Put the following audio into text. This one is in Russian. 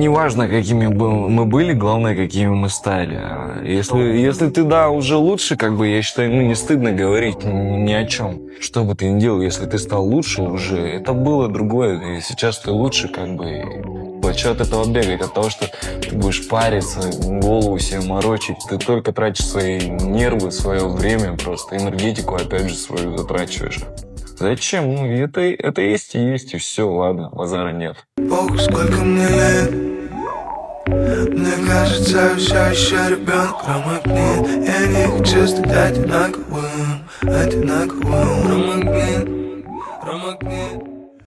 Неважно, какими мы были, главное, какими мы стали. Если ты, да, уже лучше, как бы, я считаю, ну, не стыдно говорить ни о чем. Что бы ты ни делал, если ты стал лучше уже, это было другое. И сейчас ты лучше, как бы. Чего от этого бегать? От того, что ты будешь париться, голову себе морочить. Ты только тратишь свои нервы, свое время, просто энергетику, опять же, свою затрачиваешь. Зачем? Ну, это есть, и все, ладно, базара нет. Ох, сколько мне лет. Мне кажется, я все еще ребенок. Промокни, я не хочу стать одинаковым. Промокни.